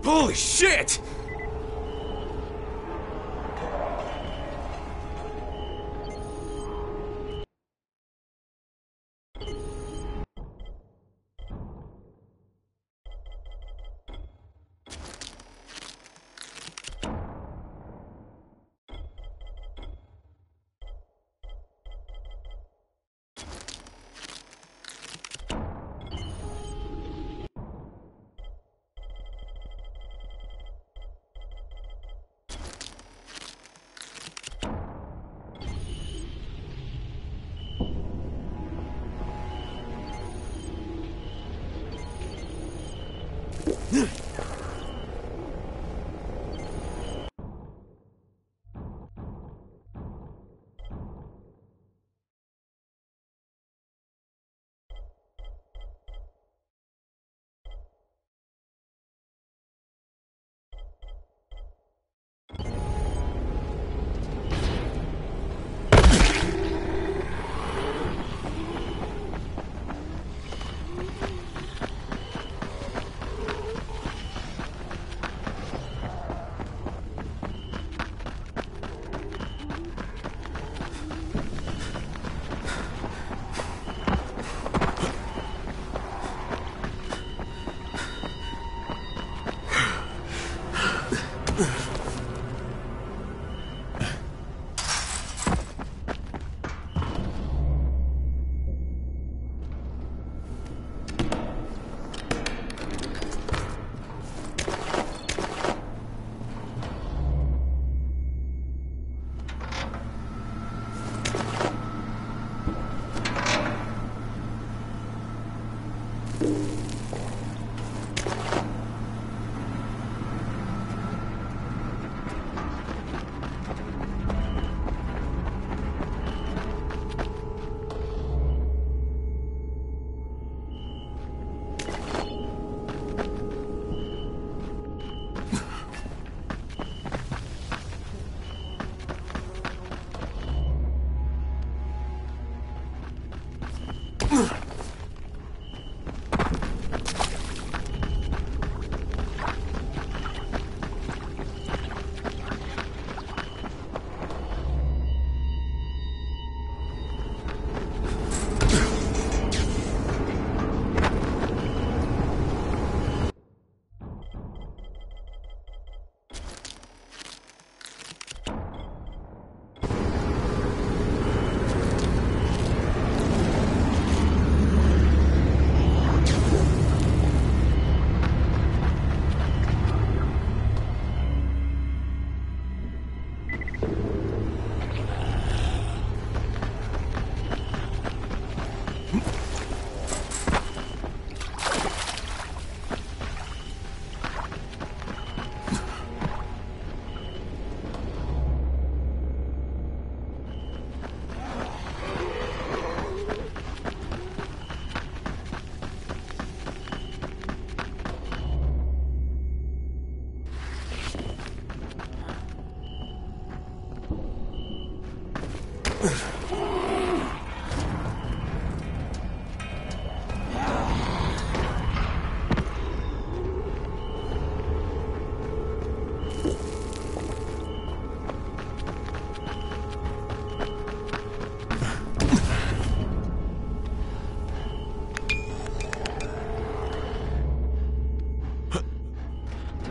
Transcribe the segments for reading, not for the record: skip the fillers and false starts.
Holy shit!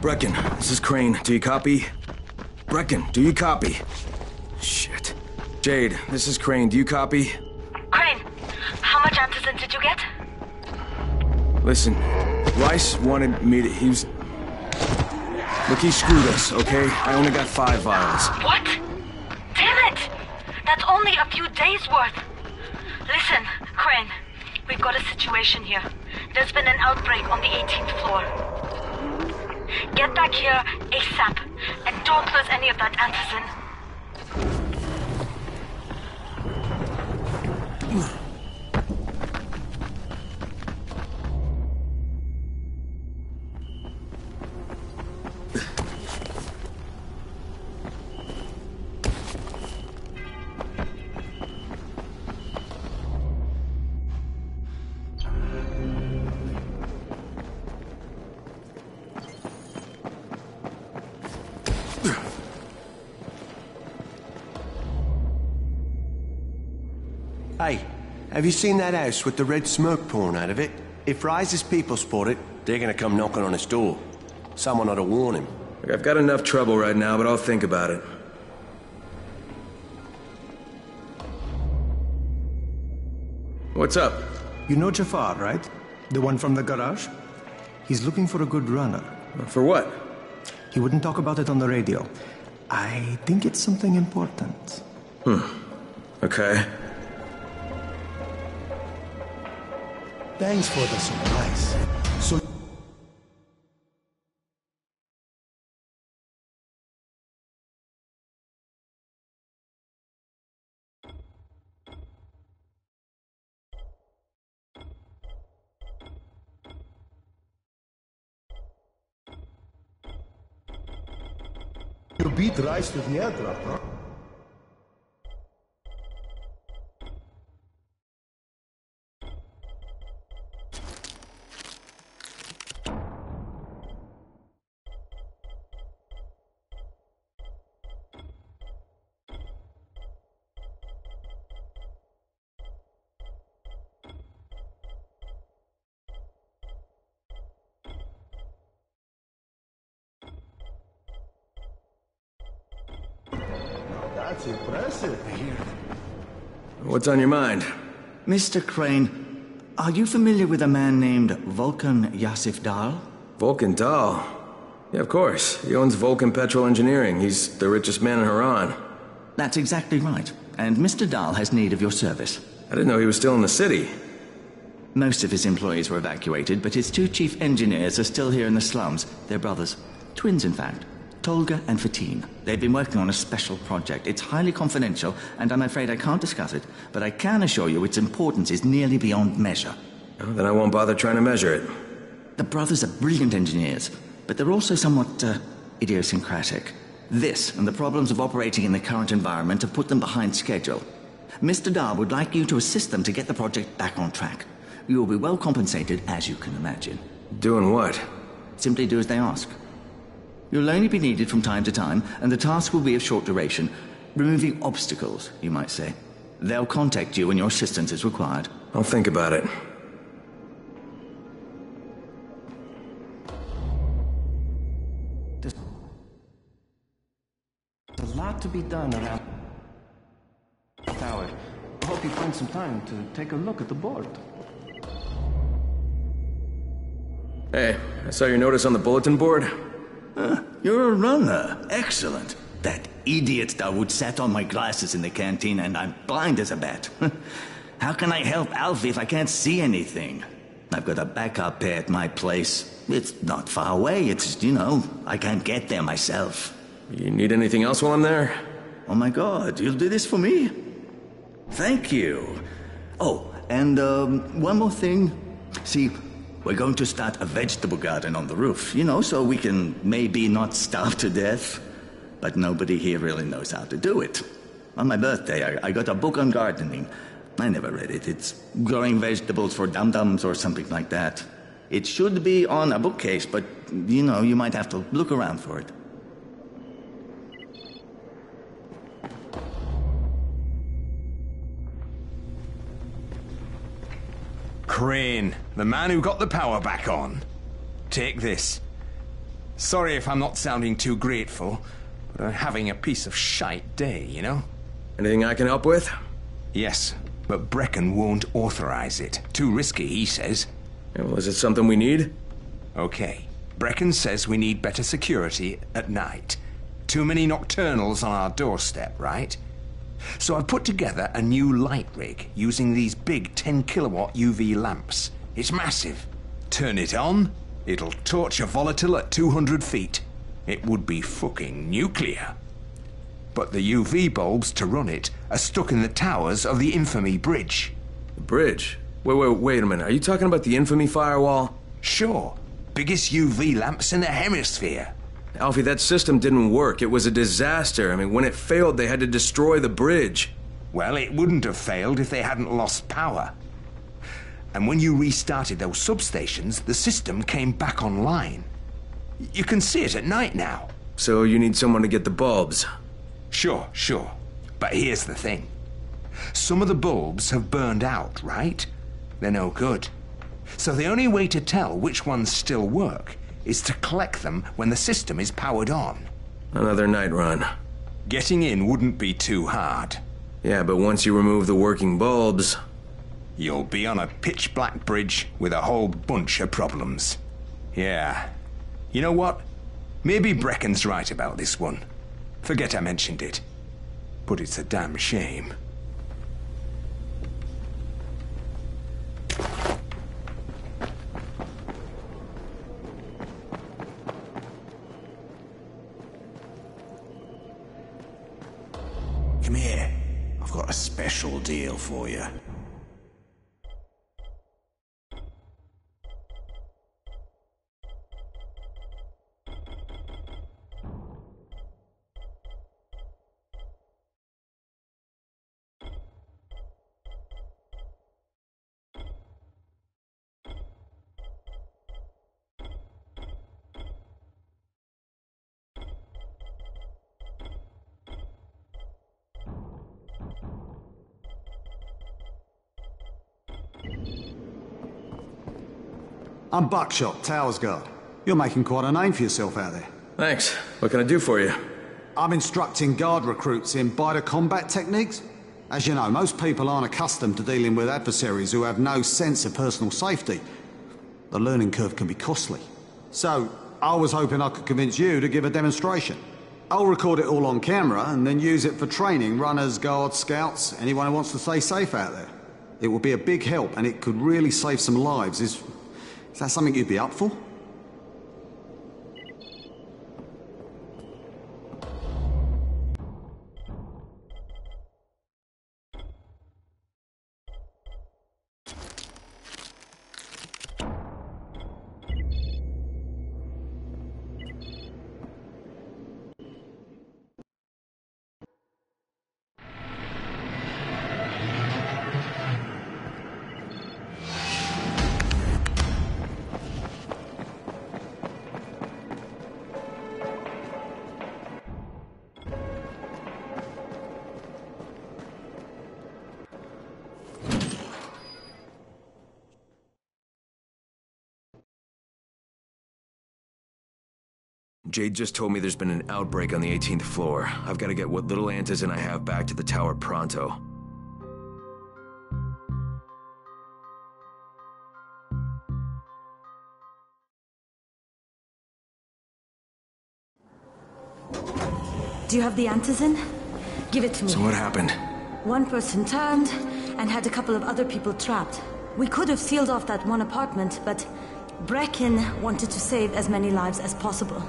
Brecken, this is Crane. Do you copy? Brecken, do you copy? Shit. Jade, this is Crane. Do you copy? Crane, how much antizin did you get? Listen, Rice wanted me to... Look, he screwed us, okay? I only got 5 vials. What? Damn it! That's only a few days' worth. Listen, Crane, we've got a situation here. There's been an outbreak on the 18th floor. Get back here ASAP, and don't lose any of that antizin. Hey, have you seen that house with the red smoke pouring out of it? If Rise's people spot it, they're gonna come knocking on his door. Someone ought to warn him. Look, I've got enough trouble right now, but I'll think about it. What's up? You know Jafar, right? The one from the garage? He's looking for a good runner. For what? He wouldn't talk about it on the radio. I think it's something important. Okay. Thanks for the surprise. So... You beat Rice with the aircraft, huh? That's impressive. What's on your mind? Mr. Crane, are you familiar with a man named Vulcan Yasif Dahl? Vulcan Dahl? Yeah, of course. He owns Vulcan Petrol Engineering. He's the richest man in Haran. That's exactly right. And Mr. Dahl has need of your service. I didn't know he was still in the city. Most of his employees were evacuated, but his two chief engineers are still here in the slums. They're brothers. Twins, in fact. Tolga and Fatin. They've been working on a special project. It's highly confidential, and I'm afraid I can't discuss it, but I can assure you its importance is nearly beyond measure. Oh, then I won't bother trying to measure it. The brothers are brilliant engineers, but they're also somewhat idiosyncratic. This and the problems of operating in the current environment have put them behind schedule. Mr. Dahl would like you to assist them to get the project back on track. You will be well compensated, as you can imagine. Doing what? Simply do as they ask. You'll only be needed from time to time, and the task will be of short duration. Removing obstacles, you might say. They'll contact you when your assistance is required. I'll think about it. There's a lot to be done around the tower. I hope you find some time to take a look at the board. Hey, I saw your notice on the bulletin board. You're a runner. Excellent. That idiot Dawood sat on my glasses in the canteen and I'm blind as a bat. How can I help Alfie if I can't see anything? I've got a backup pair at my place. It's not far away. It's, I can't get there myself. You need anything else while I'm there? Oh my God, you'll do this for me? Thank you. Oh, and one more thing. See, we're going to start a vegetable garden on the roof, so we can maybe not starve to death. But nobody here really knows how to do it. On my birthday, I got a book on gardening. I never read it. It's growing vegetables for dum-dums or something like that. It should be on a bookcase, but, you might have to look around for it. Crane, the man who got the power back on. Take this. Sorry if I'm not sounding too grateful, but I'm having a piece of shite day, Anything I can help with? Yes, but Brecken won't authorize it. Too risky, he says. Yeah, well, is it something we need? Okay. Brecken says we need better security at night. Too many nocturnals on our doorstep, right? So I've put together a new light rig using these big 10-kilowatt UV lamps. It's massive. Turn it on, it'll torch a volatile at 200 feet. It would be fucking nuclear. But the UV bulbs to run it are stuck in the towers of the Infamy Bridge. The bridge? Wait a minute. Are you talking about the Infamy firewall? Sure. Biggest UV lamps in the hemisphere. Alfie, that system didn't work. It was a disaster. When it failed, they had to destroy the bridge. Well, it wouldn't have failed if they hadn't lost power. And when you restarted those substations, the system came back online. You can see it at night now. So you need someone to get the bulbs? Sure. But here's the thing. Some of the bulbs have burned out, right? They're no good. So the only way to tell which ones still work is to collect them when the system is powered on. Another night run. Getting in wouldn't be too hard. Yeah, but once you remove the working bulbs... You'll be on a pitch-black bridge with a whole bunch of problems. Yeah. You know what? Maybe Brecken's right about this one. Forget I mentioned it. But it's a damn shame. Come here. I've got a special deal for you. I'm Buckshot, Towers Guard. You're making quite a name for yourself out there. Thanks. What can I do for you? I'm instructing guard recruits in biter combat techniques. As you know, most people aren't accustomed to dealing with adversaries who have no sense of personal safety. The learning curve can be costly. So, I was hoping I could convince you to give a demonstration. I'll record it all on camera and then use it for training runners, guards, scouts, anyone who wants to stay safe out there. It will be a big help and it could really save some lives. Is that something you'd be up for? Jade just told me there's been an outbreak on the 18th floor. I've got to get what little antizin I have back to the tower pronto. Do you have the antizin? Give it to me. So what happened? One person turned and had a couple of other people trapped. We could have sealed off that one apartment, but Brecken wanted to save as many lives as possible.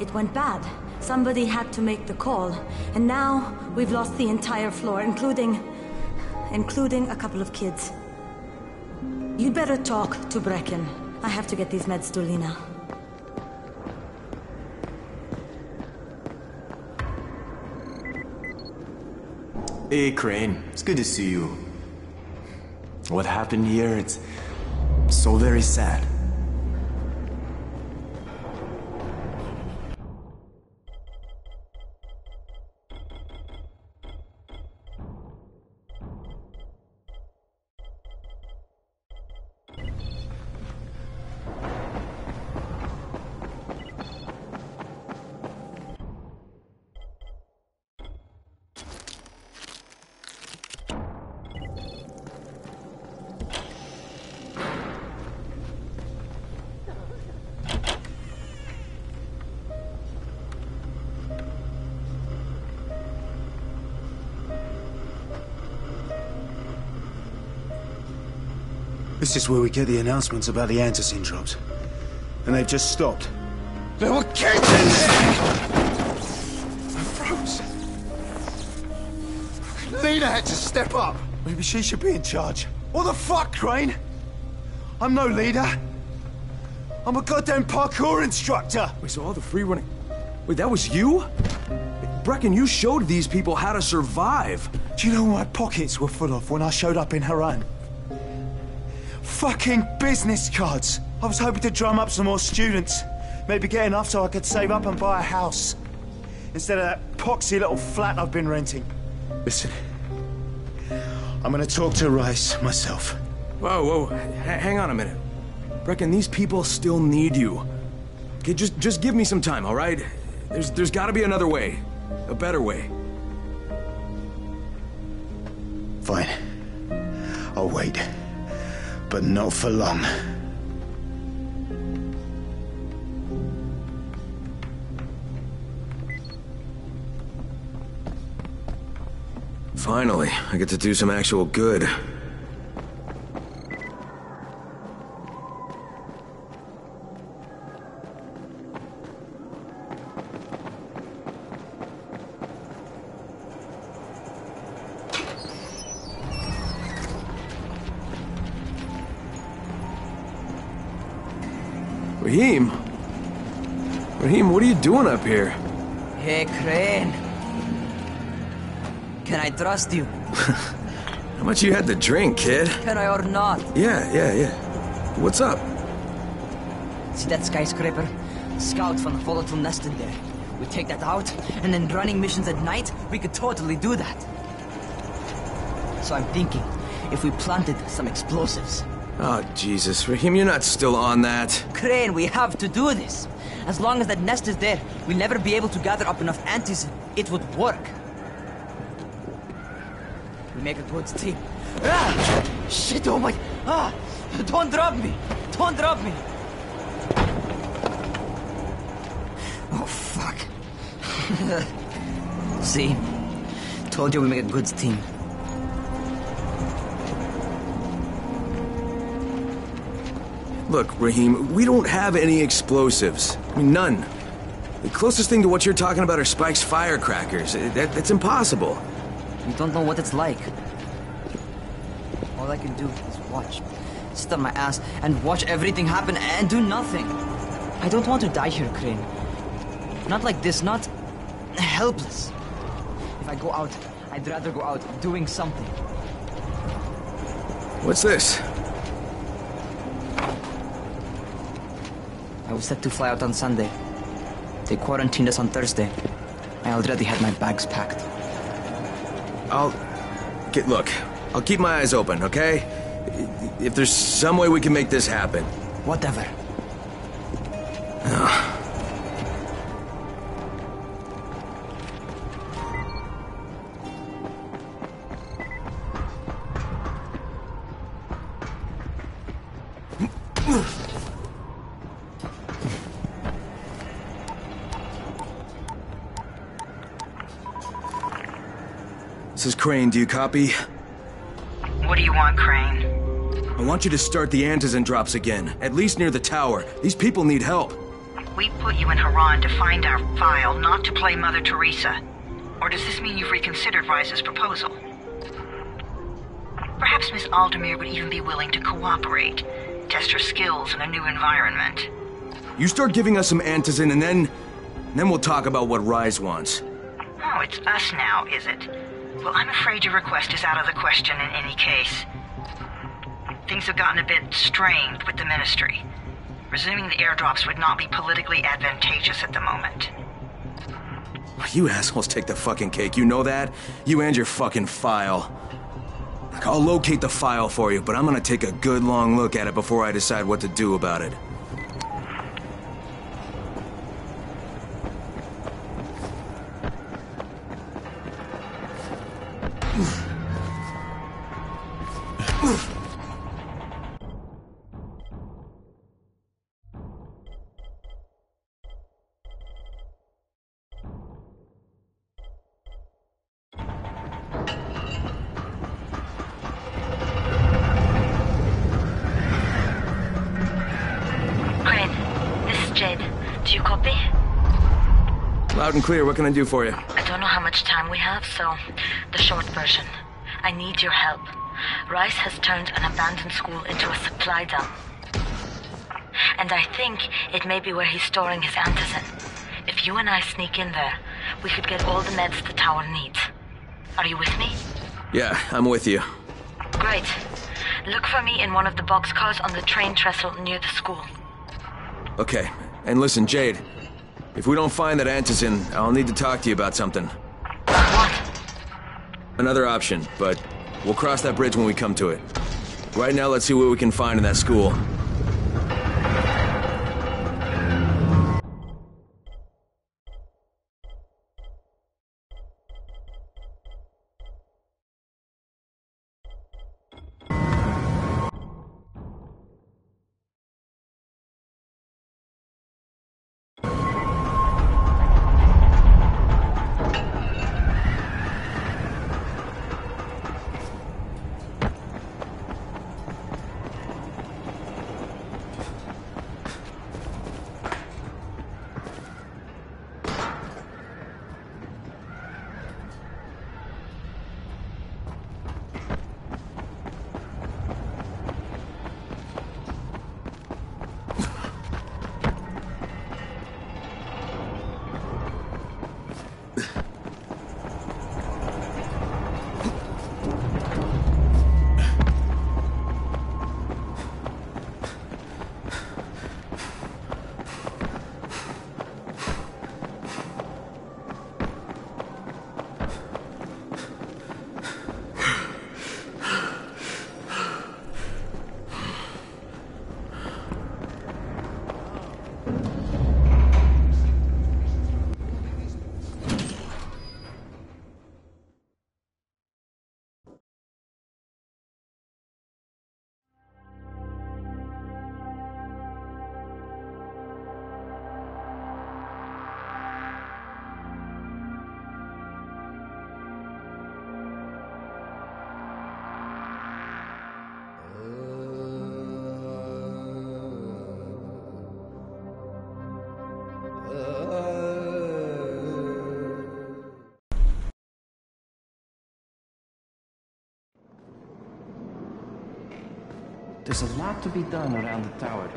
It went bad. Somebody had to make the call, and now we've lost the entire floor, including a couple of kids. You'd better talk to Brecken. I have to get these meds to Lena. Hey, Crane. It's good to see you. What happened here, it's so very sad. This is where we get the announcements about the antizin drops. And they've just stopped. There were kids in there! I froze. Lena had to step up. Maybe she should be in charge. What the fuck, Crane? I'm no leader. I'm a goddamn parkour instructor. Wait, so all the free running... Wait, that was you? Brecken, you showed these people how to survive. Do you know what my pockets were full of when I showed up in Haran? Fucking business cards. I was hoping to drum up some more students. Maybe get enough so I could save up and buy a house. Instead of that poxy little flat I've been renting. Listen, I'm gonna talk to Rice myself. Whoa. Hang on a minute. Brecken, these people still need you. Okay, just give me some time, all right? There's gotta be another way. A better way. Fine. I'll wait. But not for long. Finally, I get to do some actual good. Rahim, what are you doing up here? Hey, Crane. Can I trust you? How much you had to drink, kid? Can I or not? Yeah. What's up? See that skyscraper? Scouts from the volatile nest in there. We take that out, and then running missions at night, we could totally do that. So I'm thinking, if we planted some explosives. Oh, Jesus. Rahim, you're not still on that. Crane, we have to do this. As long as that nest is there, we'll never be able to gather up enough antis. It would work. We make a good team. Ah! Shit, oh my... Ah! Don't drop me! Don't drop me! Oh, fuck. See? Told you we make a good team. Look, Rahim, we don't have any explosives. I mean, none. The closest thing to what you're talking about are Spike's firecrackers. That's impossible. You don't know what it's like. All I can do is watch. Sit on my ass and watch everything happen and do nothing. I don't want to die here, Crane. Not like this, not helpless. If I go out, I'd rather go out doing something. What's this? I was set to fly out on Sunday. They quarantined us on Thursday. I already had my bags packed. Look, I'll keep my eyes open, okay? If there's some way we can make this happen. Whatever. This is Crane, do you copy? What do you want, Crane? I want you to start the antizin drops again, at least near the tower. These people need help. We put you in Haran to find our file, not to play Mother Teresa. Or does this mean you've reconsidered Rice's proposal? Perhaps Miss Aldemir would even be willing to cooperate, test her skills in a new environment. You start giving us some antizin and then we'll talk about what Rise wants. Oh, it's us now, is it? Well, I'm afraid your request is out of the question in any case. Things have gotten a bit strained with the Ministry. Resuming the airdrops would not be politically advantageous at the moment. You assholes take the fucking cake, you know that? You and your fucking file. Look, I'll locate the file for you, but I'm gonna take a good long look at it before I decide what to do about it. Loud and clear, what can I do for you? I don't know how much time we have, so the short version. I need your help. Rice has turned an abandoned school into a supply dump. And I think it may be where he's storing his antizin. If you and I sneak in there, we could get all the meds the tower needs. Are you with me? Yeah, I'm with you. Great. Look for me in one of the boxcars on the train trestle near the school. Okay, and listen, Jade. If we don't find that antizin, I'll need to talk to you about something. What? Another option, but We'll cross that bridge when we come to it. Right now, let's see what we can find in that school. There's a lot to be done around the tower.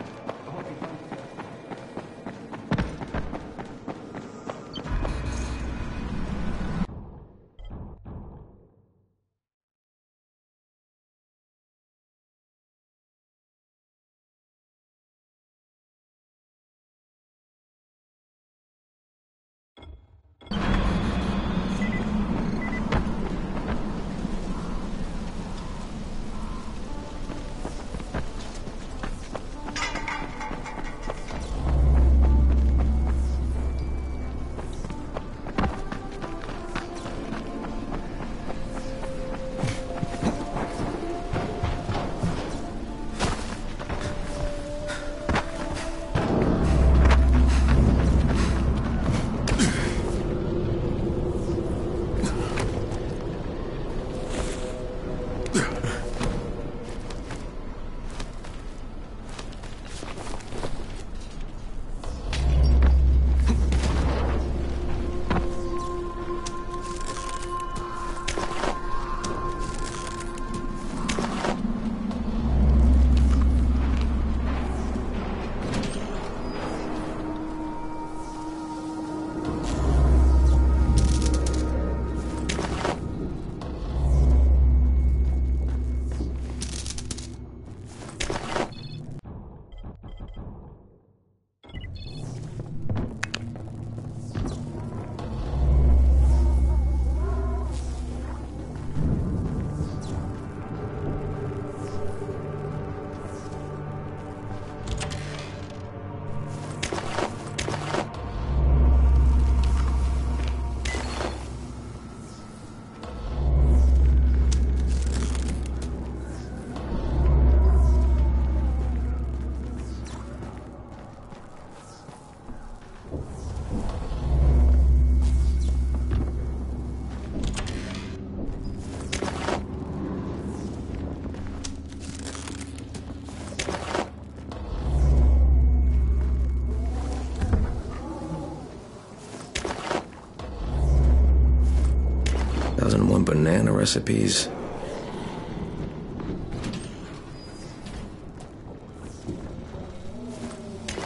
Banana recipes.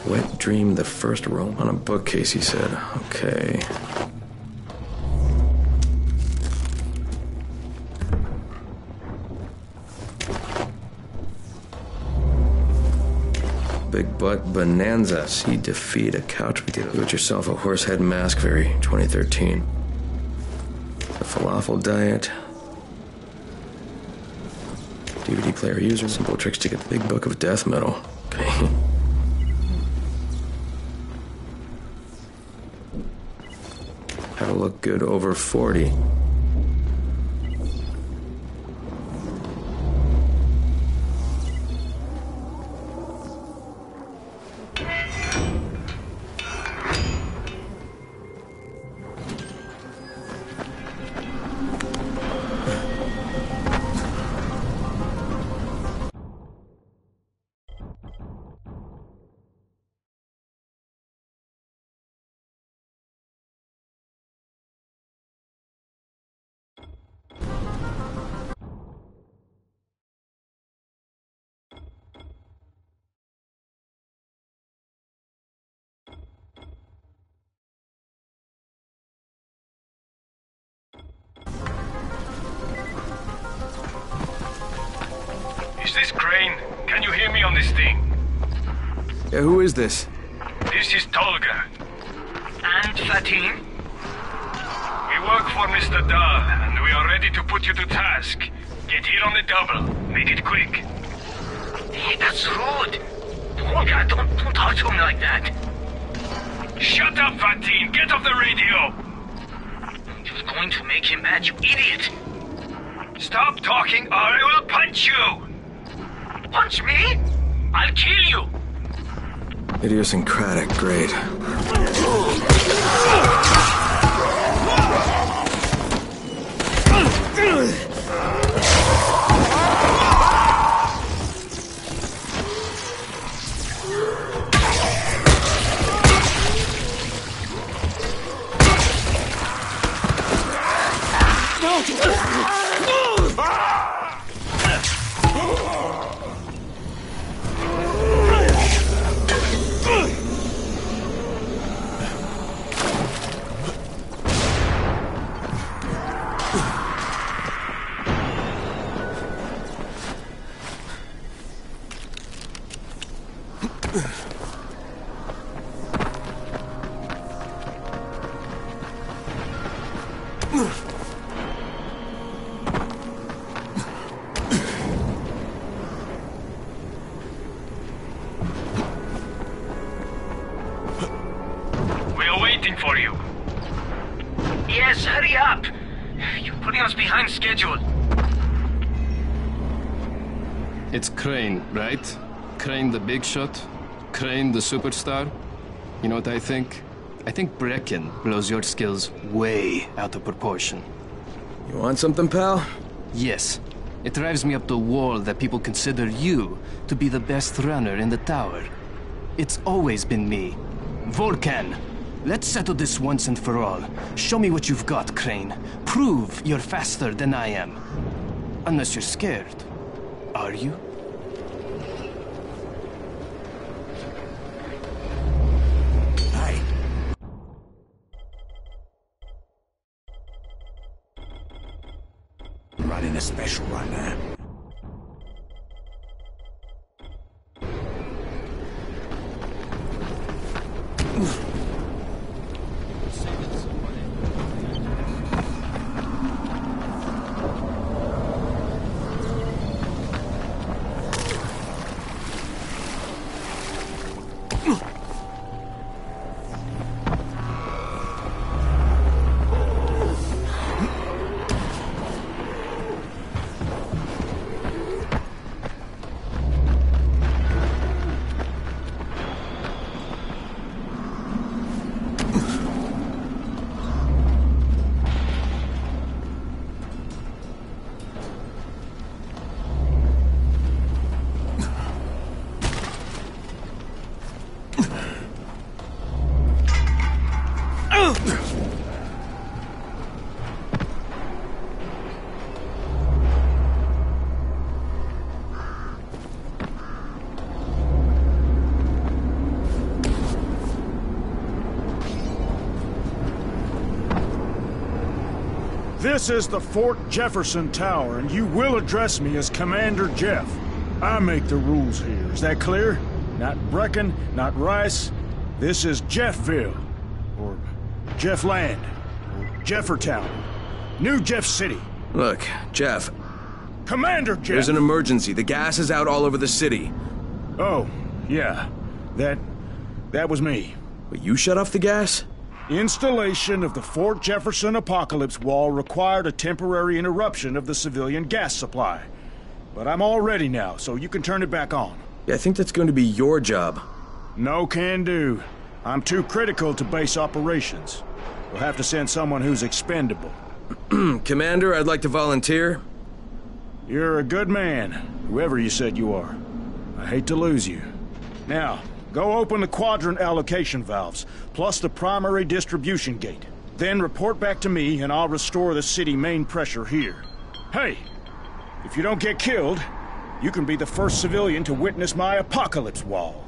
Wet dream, the first room on a bookcase, he said. Okay. Big butt bonanza. See defeat a couch potato. Do it yourself a horse head mask fairy, 2013. The falafel diet. DVD player user, simple tricks to get the big book of death metal. Okay. How to look good over 40. Is this Crane? Can you hear me on this thing? Yeah, who is this? This is Tolga. And Fatin? We work for Mr. Dahl, and we are ready to put you to task. Get here on the double. Make it quick. Hey, that's rude. Tolga, don't talk to him like that. Shut up, Fatin. Get off the radio. You're going to make him mad, you idiot. Stop talking or I will punch you. Punch me? I'll kill you. Idiosyncratic, great. For you. Yes, hurry up. You're putting us behind schedule. It's Crane, right? Crane the big shot? Crane the superstar? You know what I think? I think Brecken blows your skills way out of proportion. You want something, pal? Yes. It drives me up the wall that people consider you to be the best runner in the tower. It's always been me. Volkan! Let's settle this once and for all. Show me what you've got, Crane. Prove you're faster than I am. Unless you're scared. Are you? Hey. I'm running a special right now. This is the Fort Jefferson Tower, and you will address me as Commander Jeff. I make the rules here. Is that clear? Not Brecken, not Rice. This is Jeffville, or Jeffland, or Jeffertown, New Jeff City. Look, Jeff, Commander Jeff! There's an emergency. The gas is out all over the city. Oh, yeah. That was me. But you shut off the gas? Installation of the Fort Jefferson Apocalypse Wall required a temporary interruption of the civilian gas supply. But I'm all ready now, so you can turn it back on. Yeah, I think that's going to be your job. No can do. I'm too critical to base operations. We'll have to send someone who's expendable. Commander, I'd like to volunteer. You're a good man, whoever you said you are. I hate to lose you. Now, go open the quadrant allocation valves, plus the primary distribution gate. Then report back to me and I'll restore the city main pressure here. Hey, if you don't get killed, you can be the first civilian to witness my apocalypse wall.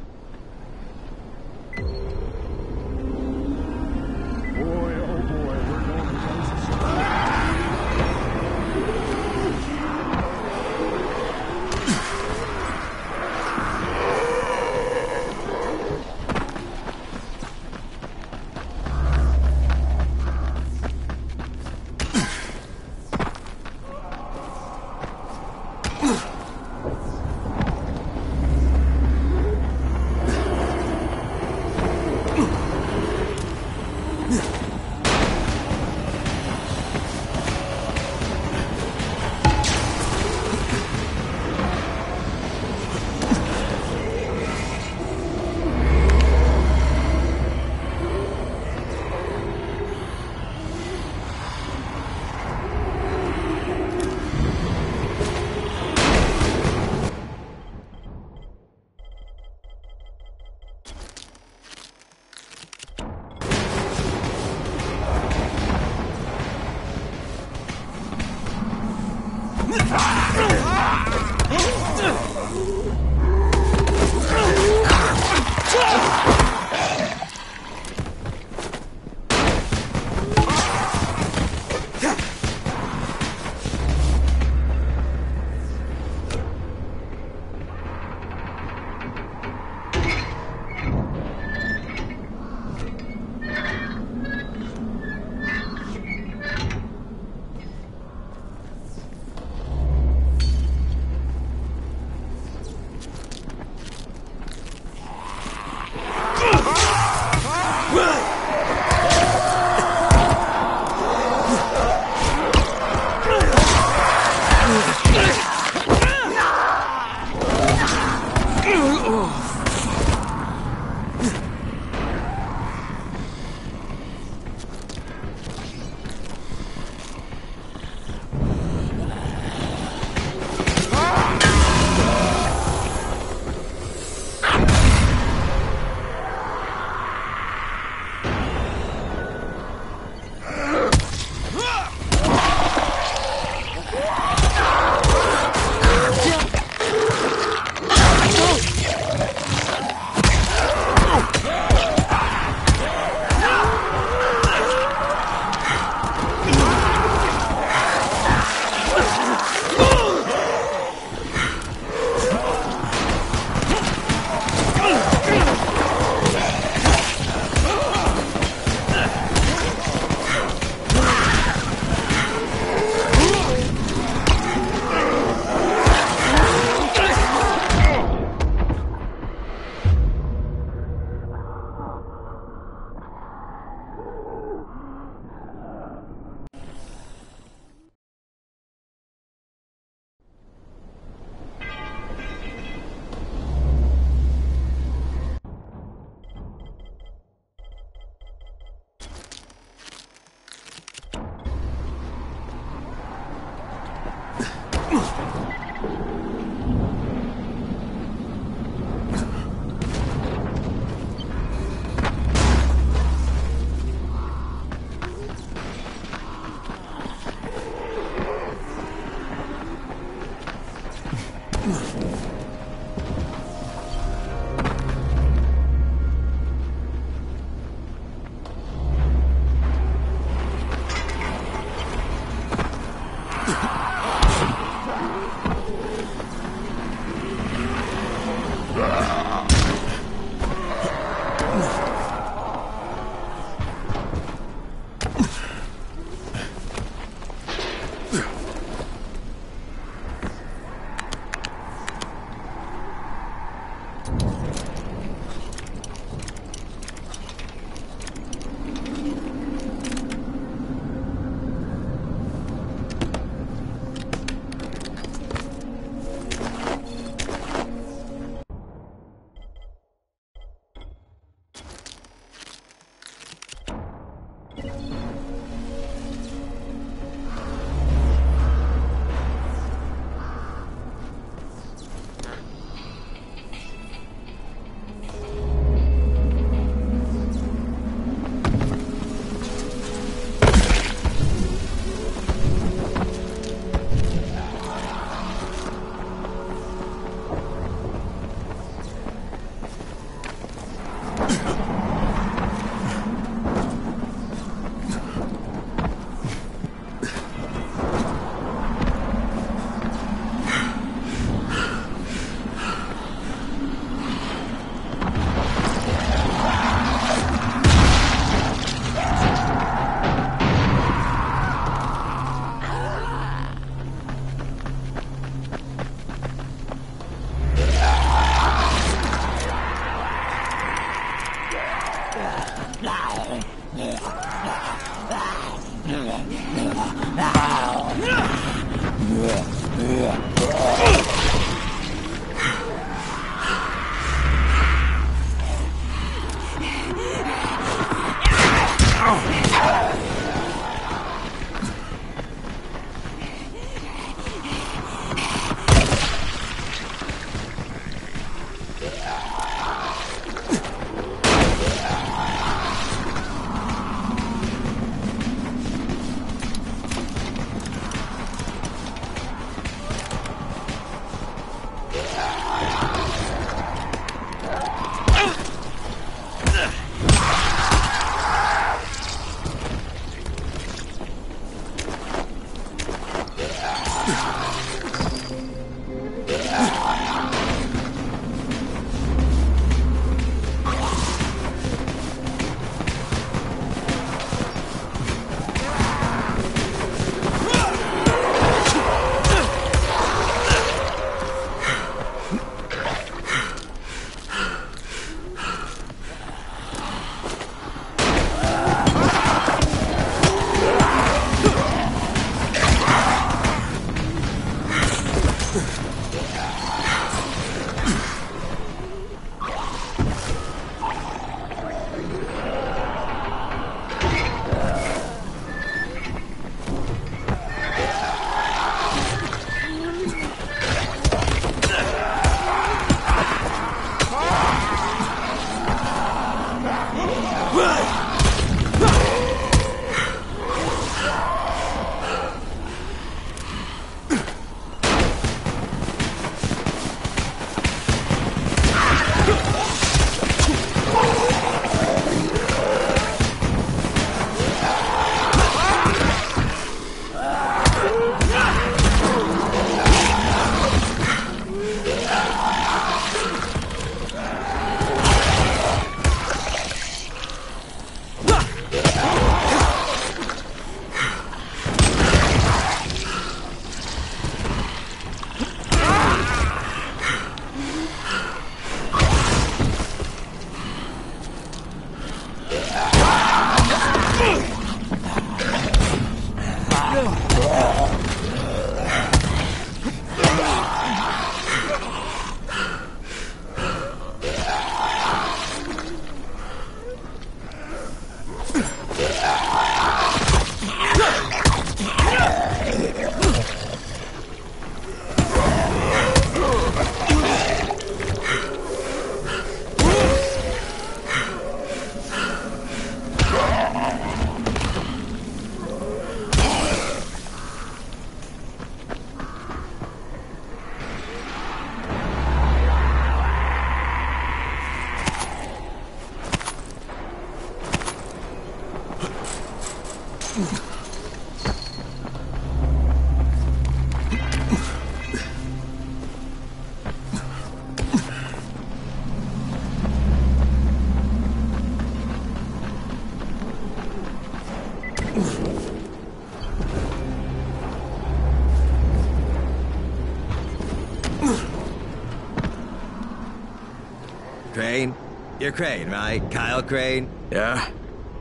Crane? You're Crane, right? Kyle Crane? Yeah?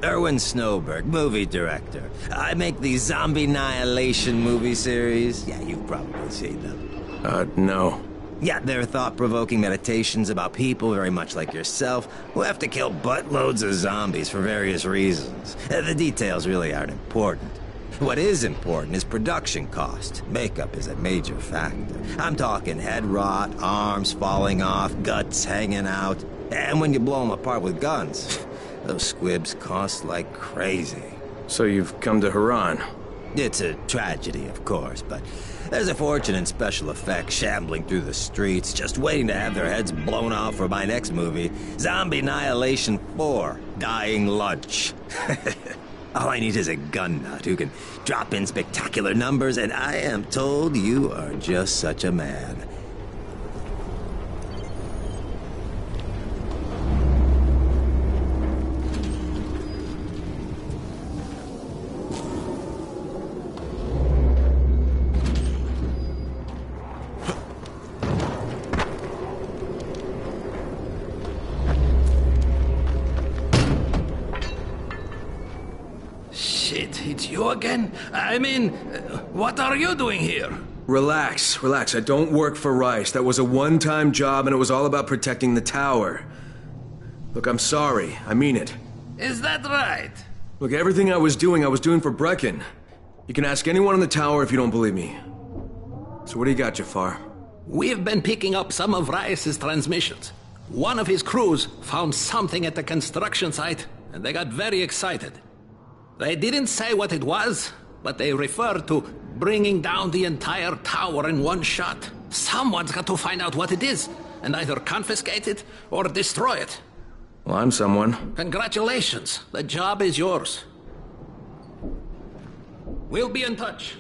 Erwin Snowberg, movie director. I make these zombie annihilation movie series. Yeah, you've probably seen them. No. Yeah, they're thought-provoking meditations about people very much like yourself who have to kill buttloads of zombies for various reasons. The details really aren't important. What is important is production cost. Makeup is a major factor. I'm talking head rot, arms falling off, guts hanging out. And when you blow them apart with guns, those squibs cost like crazy. So you've come to Haran? It's a tragedy, of course, but there's a fortune in special effects shambling through the streets, just waiting to have their heads blown off for my next movie, Zombie Annihilation 4, Dying Lunch. All I need is a gun nut who can drop in spectacular numbers, and I am told you are just such a man. It's you again? I mean, what are you doing here? Relax. I don't work for Rice. That was a one-time job and it was all about protecting the tower. Look, I'm sorry. I mean it. Is that right? Look, everything I was doing for Brecken. You can ask anyone in the tower if you don't believe me. So what do you got, Jafar? We've been picking up some of Rice's transmissions. One of his crews found something at the construction site, and they got very excited. They didn't say what it was, but they referred to bringing down the entire tower in one shot. Someone's got to find out what it is, and either confiscate it or destroy it. Well, I'm someone. Congratulations. The job is yours. We'll be in touch.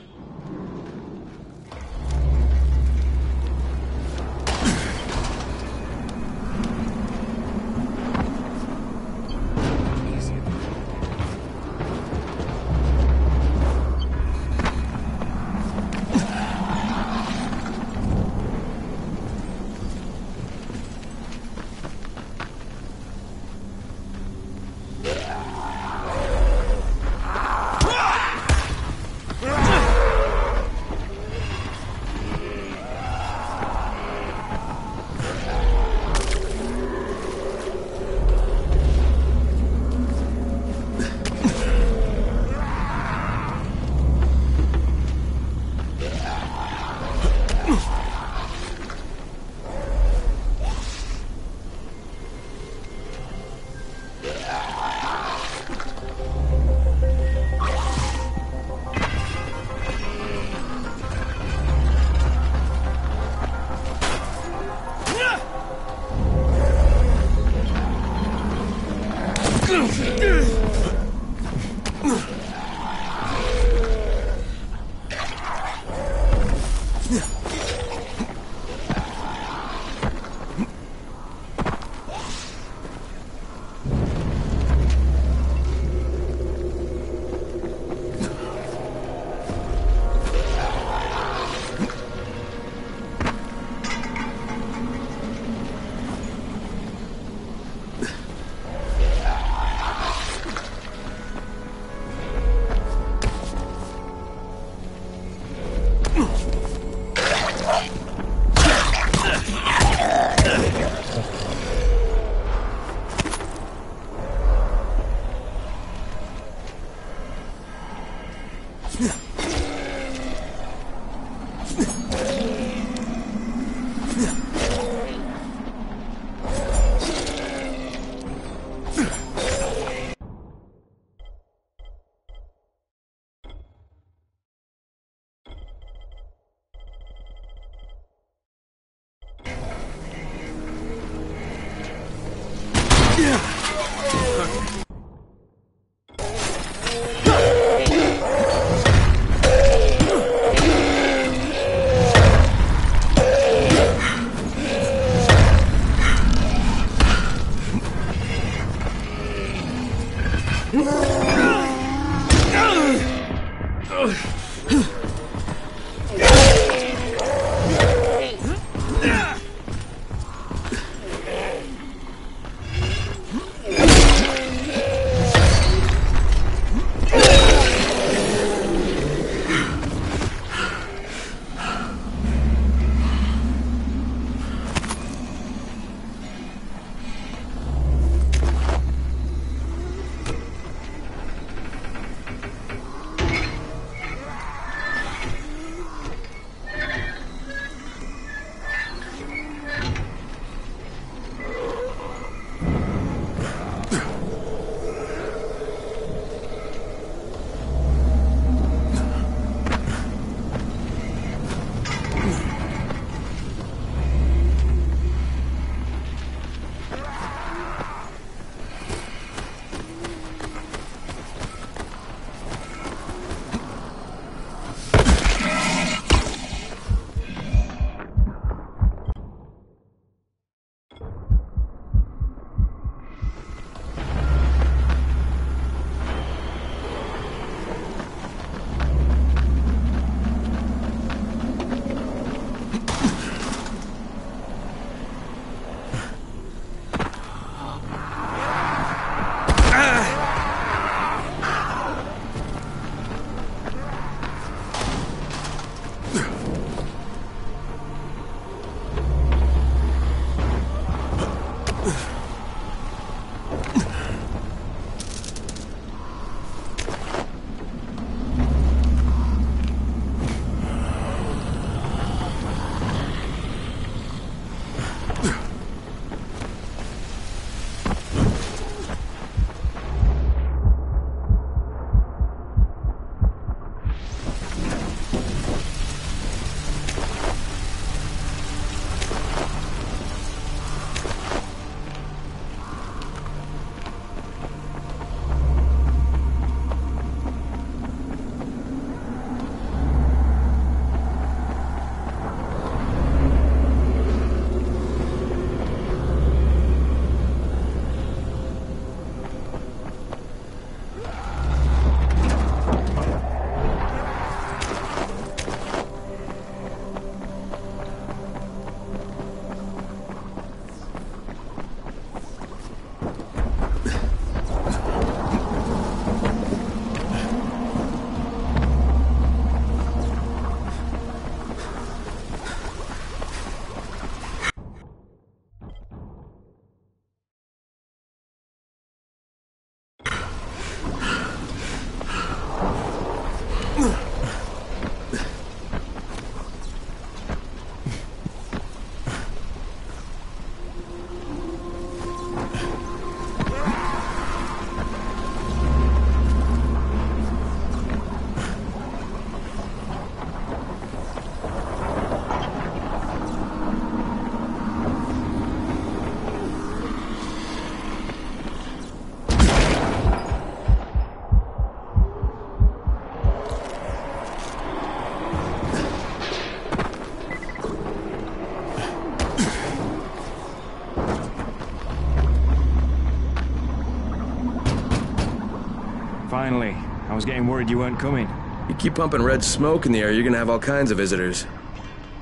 was getting worried you weren't coming. You keep pumping red smoke in the air, you're gonna have all kinds of visitors.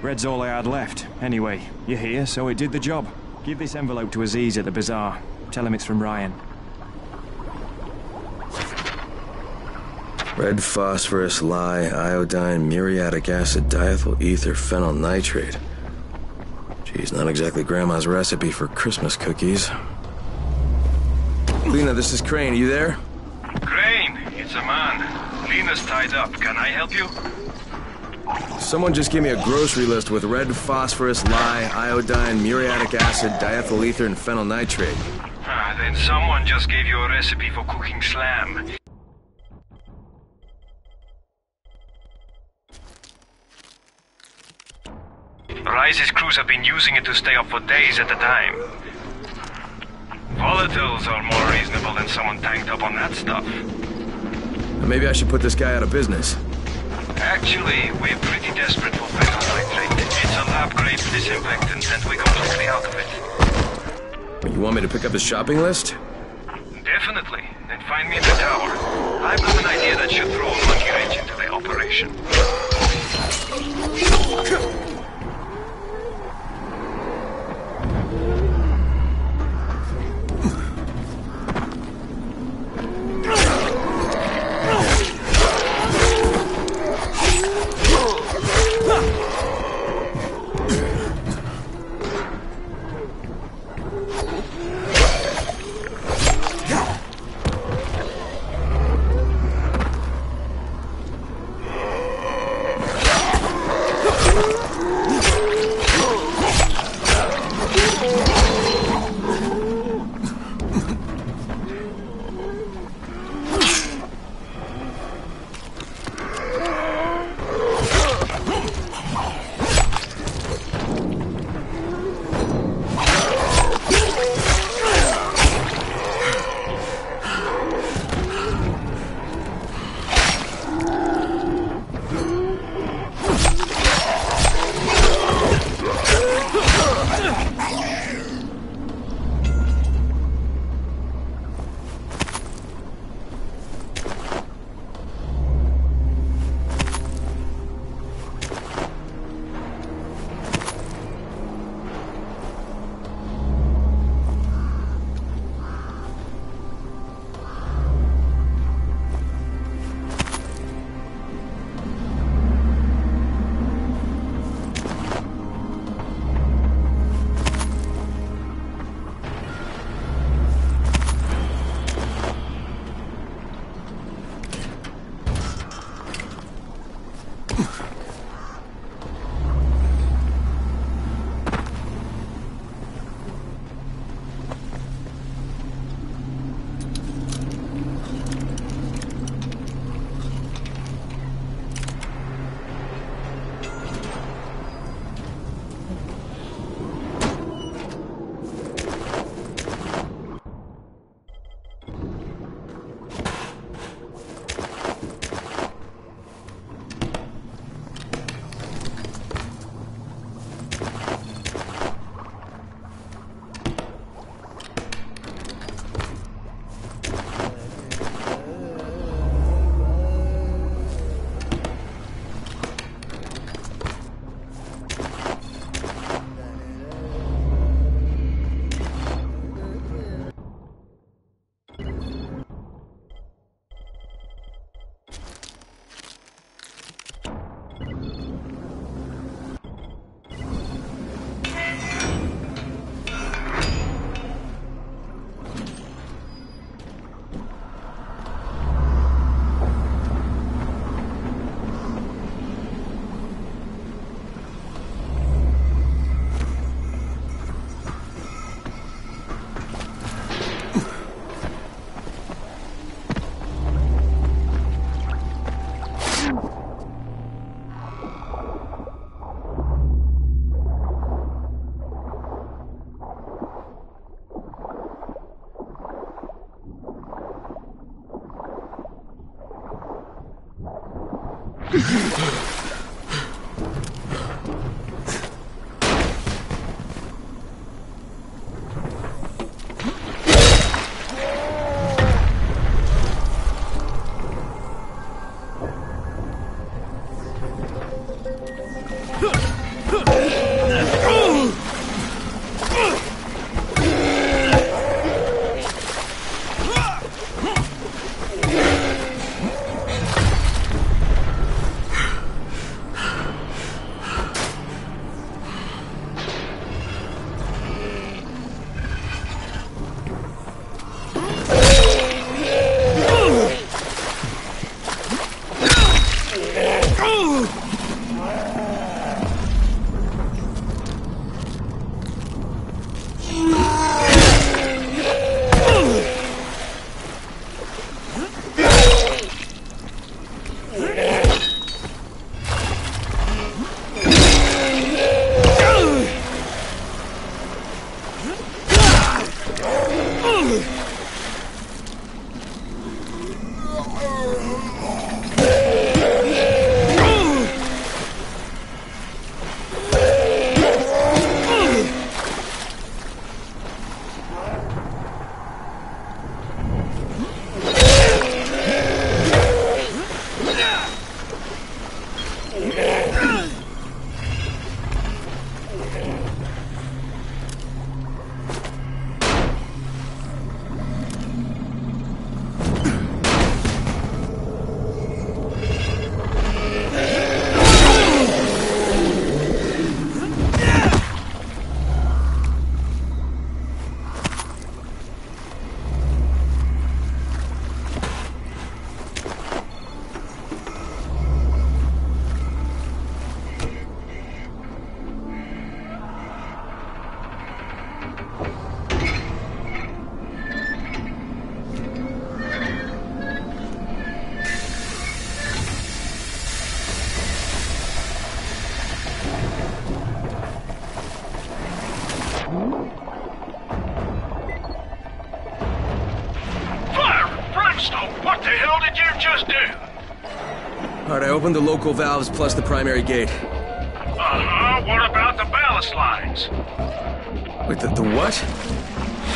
Red's all I had left. Anyway, you're here, so it did the job. Give this envelope to Aziz at the bazaar. Tell him it's from Ryan. Red phosphorus, lye, iodine, muriatic acid, diethyl ether, phenyl nitrate. Geez, not exactly Grandma's recipe for Christmas cookies. Lena, this is Crane. Are you there? Crane, it's a man. Lena's tied up. Can I help you? Someone just gave me a grocery list with red phosphorus, lye, iodine, muriatic acid, diethyl ether, and phenyl nitrate. Then someone just gave you a recipe for cooking slam. Rise's crews have been using it to stay up for days at a time. Volatiles are more reasonable than someone tanked up on that stuff. Maybe I should put this guy out of business. Actually, we're pretty desperate for phenyl nitrate. It's a lab-grade disinfectant, and we go quickly out of it. You want me to pick up his shopping list? Definitely. Then find me in the tower. I've got an idea that should throw a monkey wrench into the operation. Alright, I opened the local valves plus the primary gate. What about the ballast lines? Wait, the what?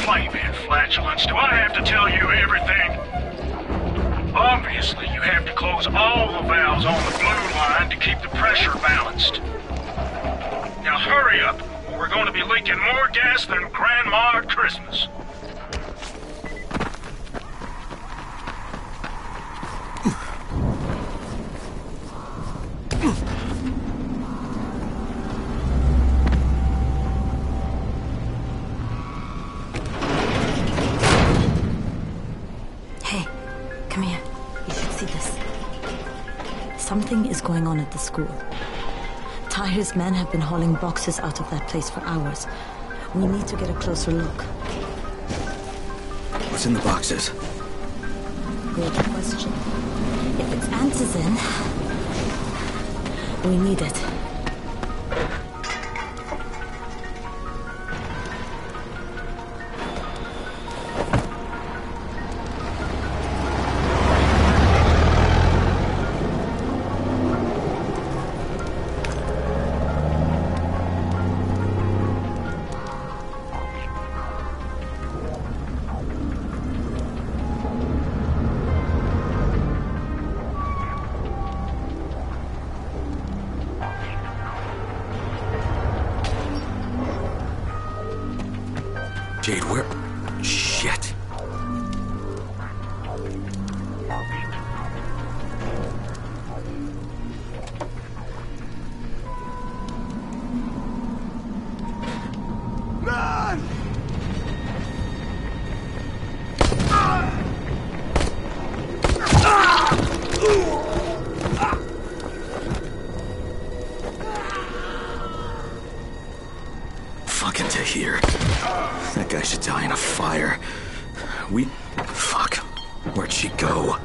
Flaming flatulence, do I have to tell you everything? Obviously, you have to close all the valves on the blue line to keep the pressure balanced. Now hurry up, or we're going to be leaking more gas than Grandma at Christmas. Something is going on at the school. Tahir's men have been hauling boxes out of that place for hours. We need to get a closer look. What's in the boxes? Good question. If it's antizin, we need it. Jade, where... Shit. Run! Fucking Tahir. That guy should die in a fire. Fuck. Where'd she go?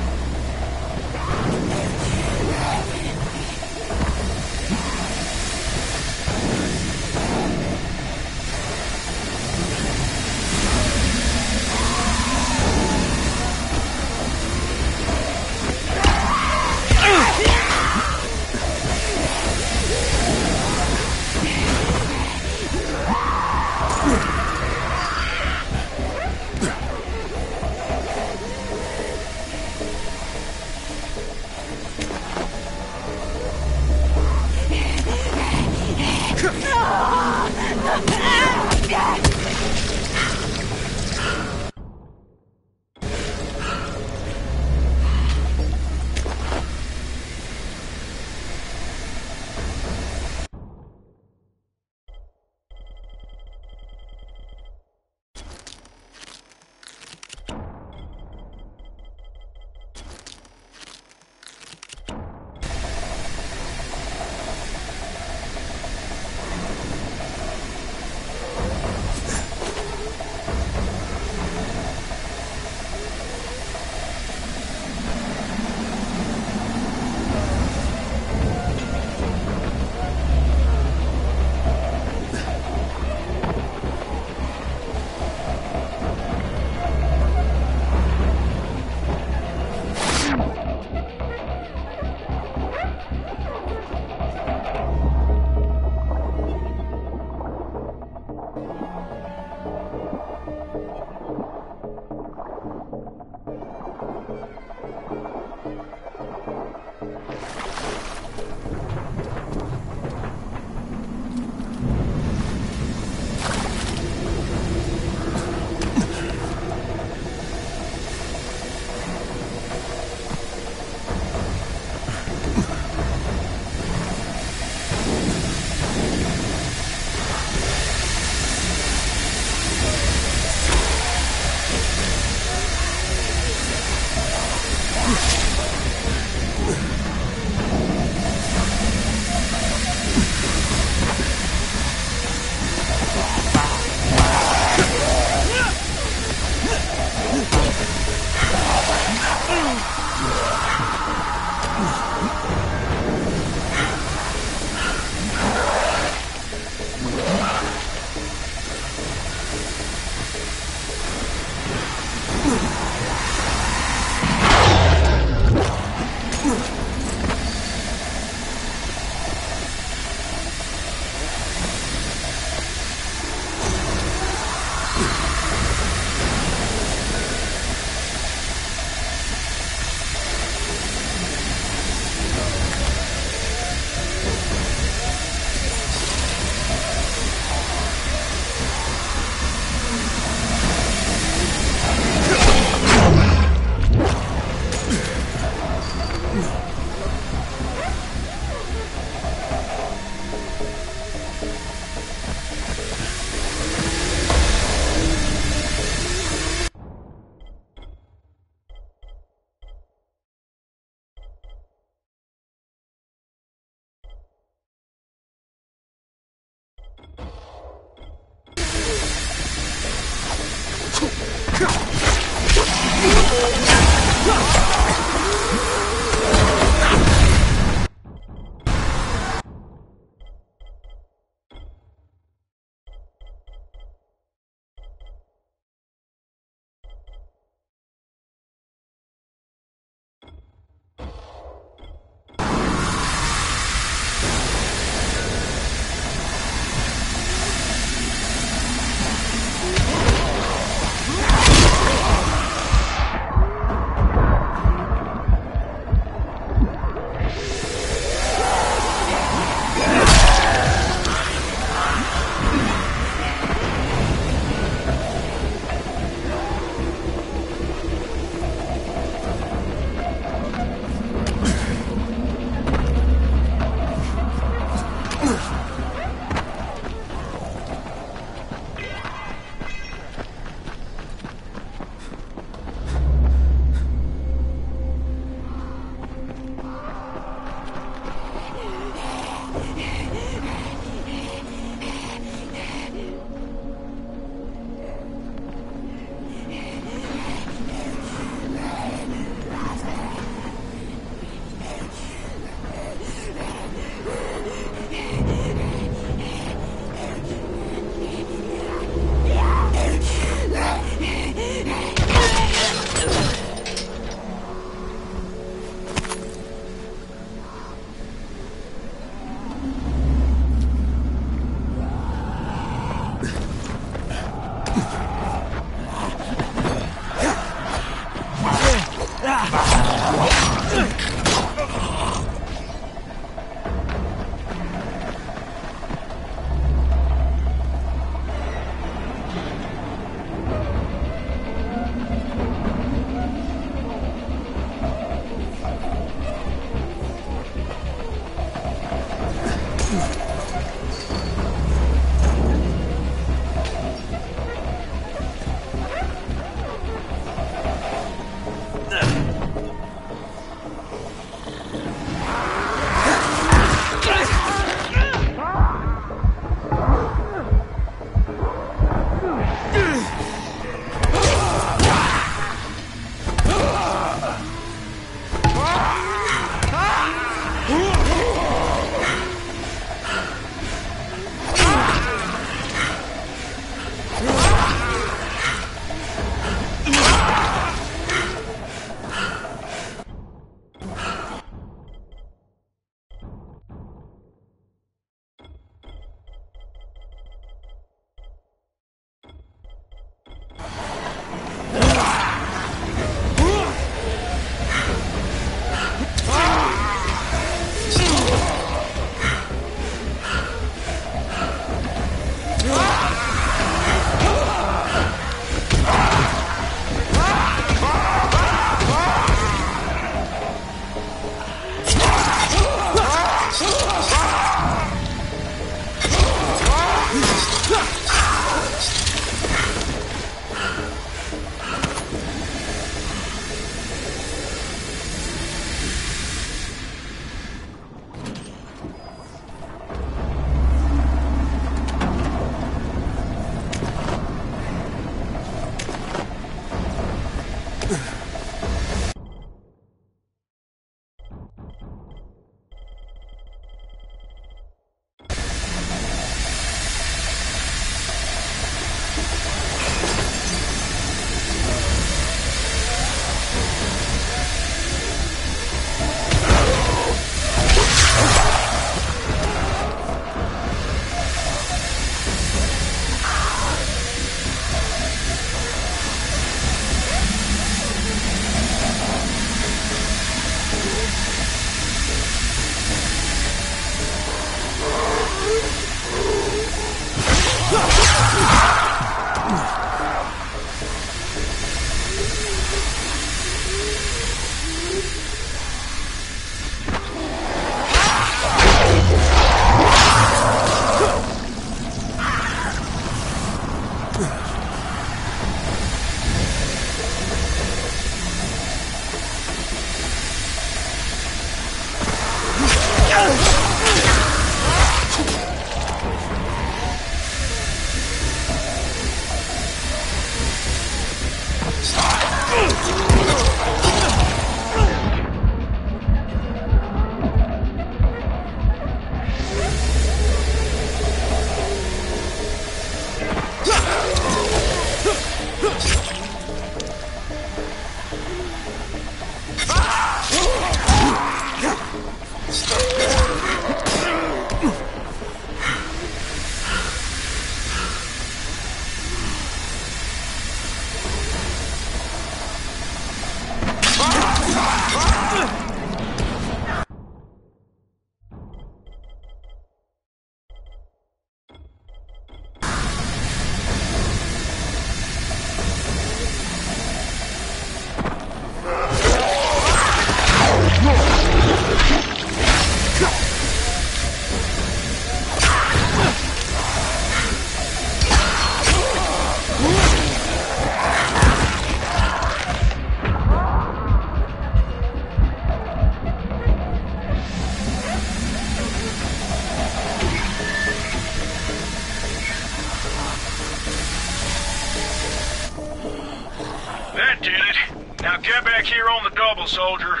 Here on the double, soldier.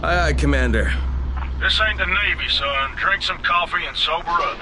Aye, aye, Commander. This ain't the Navy, son. Drink some coffee and sober up.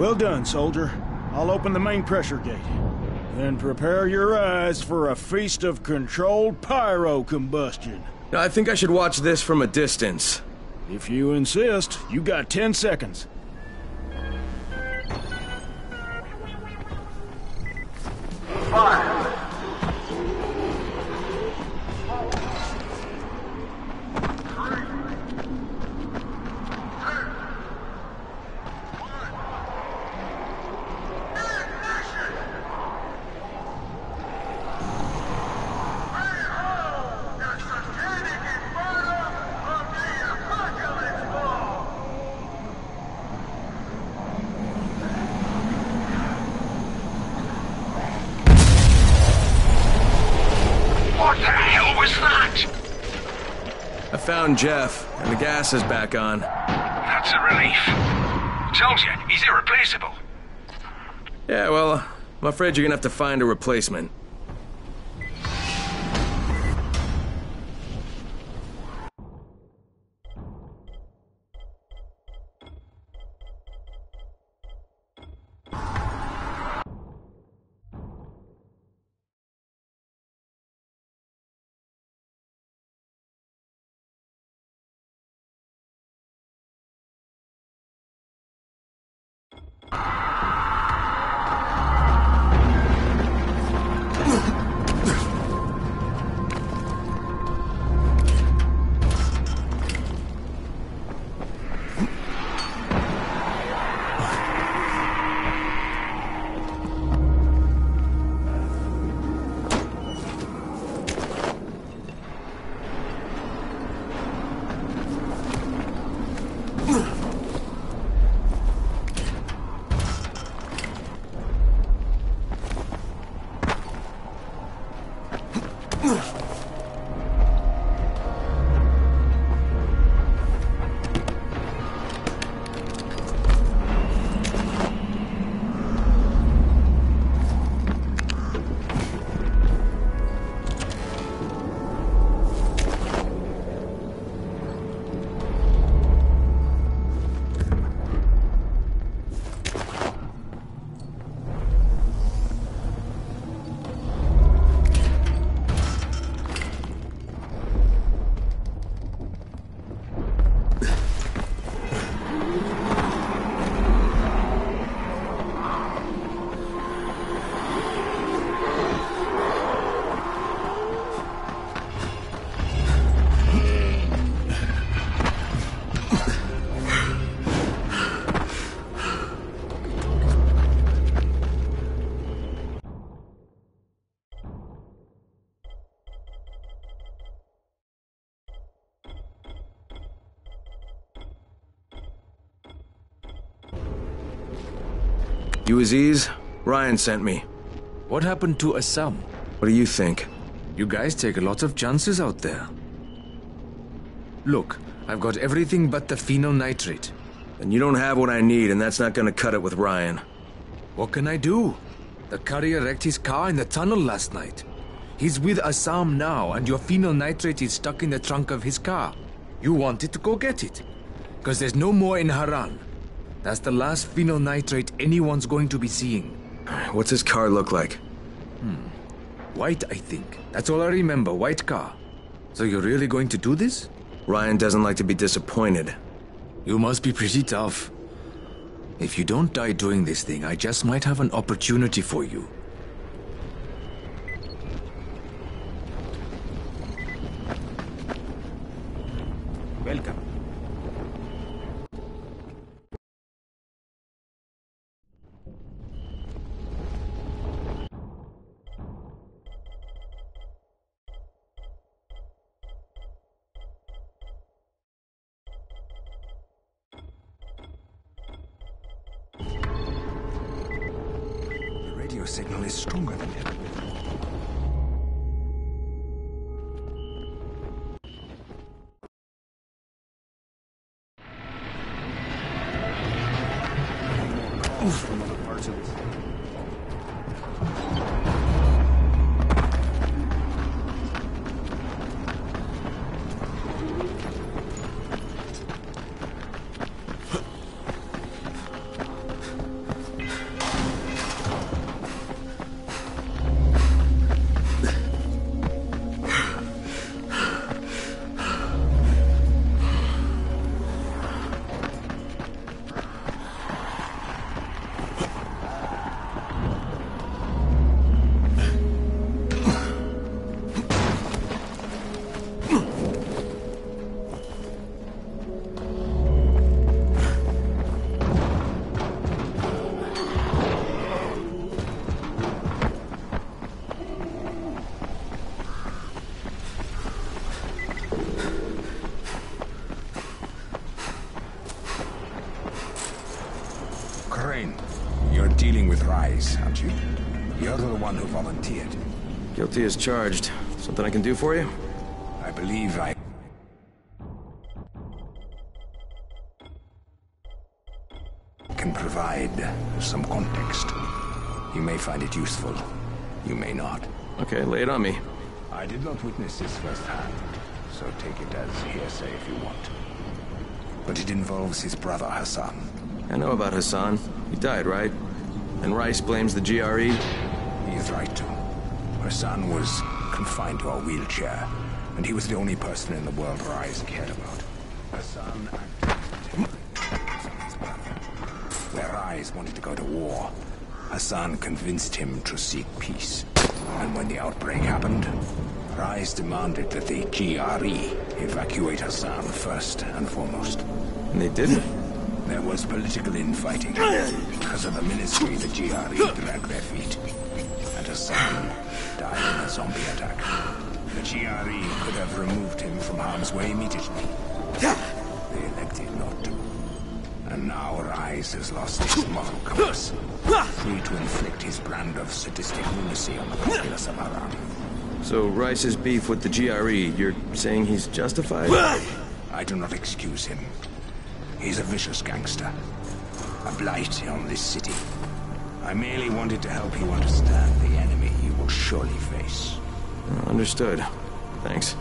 Well done, soldier. I'll open the main pressure gate. Then prepare your eyes for a feast of controlled pyro combustion. I think I should watch this from a distance. If you insist, you got 10 seconds. Found Jeff, and the gas is back on. That's a relief. Told you, he's irreplaceable. Yeah, well, I'm afraid you're gonna have to find a replacement. You Aziz? Ryan sent me. What happened to Assam? What do you think? You guys take a lot of chances out there. Look, I've got everything but the phenyl nitrate. And you don't have what I need, and that's not gonna cut it with Ryan. What can I do? The courier wrecked his car in the tunnel last night. He's with Assam now, and your phenyl nitrate is stuck in the trunk of his car. You wanted to go get it. Because there's no more in Haran. That's the last phenyl nitrate anyone's going to be seeing. What's his car look like? White, I think. That's all I remember, white car. So you're really going to do this? Ryan doesn't like to be disappointed. You must be pretty tough. If you don't die doing this thing, I just might have an opportunity for you. Welcome. The signal is stronger than ever. From other parts of this. Rise, aren't you? You're the one who volunteered. Guilty as charged. Something I can do for you? I believe I can provide some context. You may find it useful. You may not. Okay, lay it on me. I did not witness this firsthand, so take it as hearsay if you want. But it involves his brother Hassan. I know about Hassan. He died, right? And Rice blames the GRE? He is right to. Hassan was confined to a wheelchair, and he was the only person in the world Rise cared about. Hassan acted on his brother. Where Rise wanted to go to war, Hassan convinced him to seek peace. And when the outbreak happened, Rise demanded that the GRE evacuate Hassan first and foremost. And they didn't? There was political infighting. Because of the ministry, the GRE dragged their feet. And Hassan died in a zombie attack. The GRE could have removed him from harm's way immediately. They elected not to. And now Rise has lost his moral compass. Free to inflict his brand of sadistic lunacy on the populace of Aram. So Rice's beef with the GRE, you're saying he's justified? I do not excuse him. He's a vicious gangster. A blight on this city. I merely wanted to help you understand the enemy you will surely face. Understood. Thanks.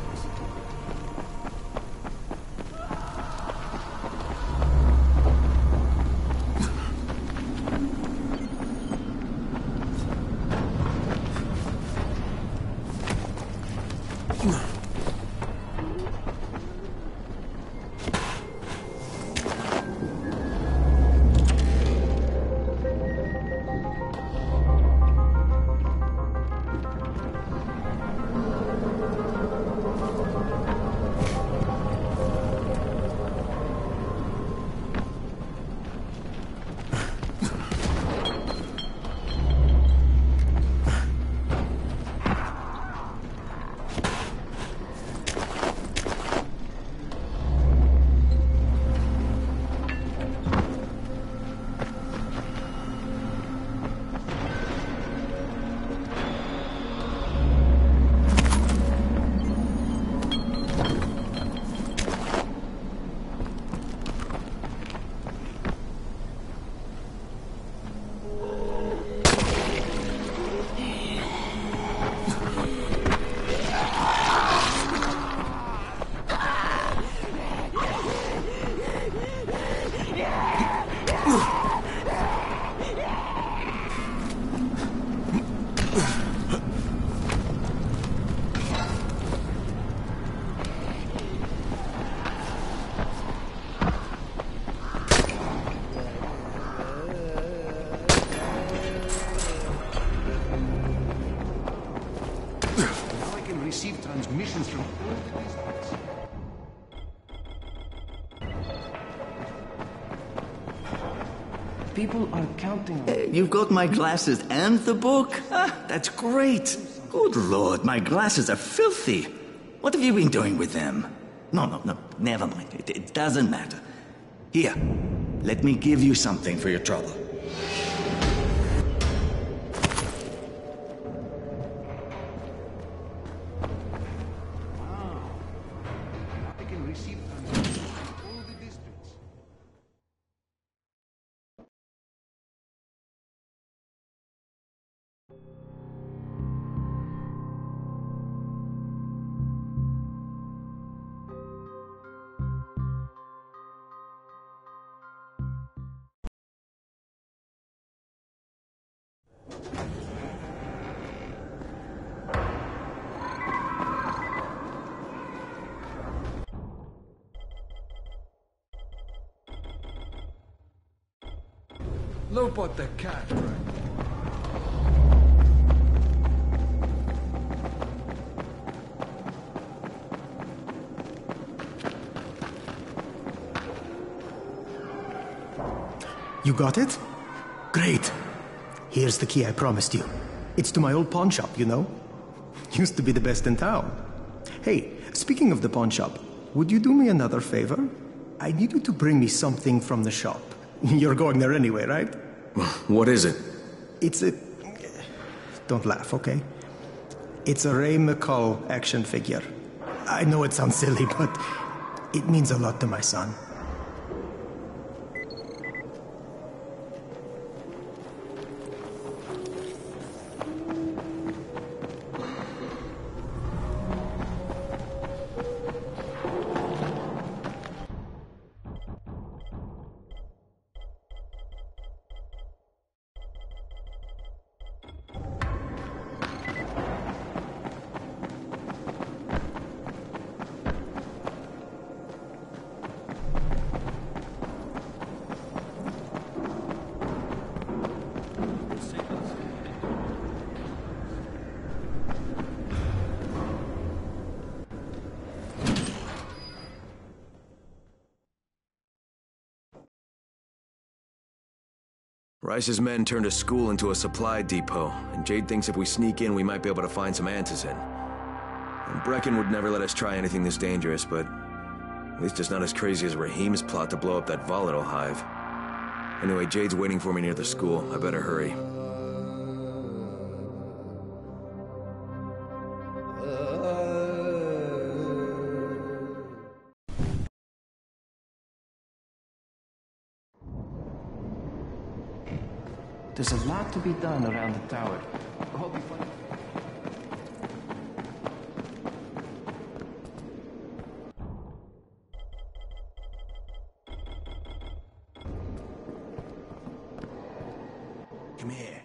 Receive transmissions from all the distance. People are counting. You've got my glasses and the book? Ah, that's great. Good Lord, my glasses are filthy. What have you been doing with them? No, never mind. It doesn't matter. Here, let me give you something for your trouble. Lopot the cat, right? You got it? Great. Here's the key I promised you. It's to my old pawn shop, you know? Used to be the best in town. Hey, speaking of the pawn shop, would you do me another favor? I need you to bring me something from the shop. You're going there anyway, right? What is it? It's a... Don't laugh, okay? It's a Ray McCall action figure. I know it sounds silly, but it means a lot to my son. Rice's men turned a school into a supply depot, and Jade thinks if we sneak in, we might be able to find some answers in. And Brecken would never let us try anything this dangerous, but at least it's not as crazy as Rahim's plot to blow up that volatile hive. Anyway, Jade's waiting for me near the school. I better hurry. There's a lot to be done around the tower. I hope you find... Come here.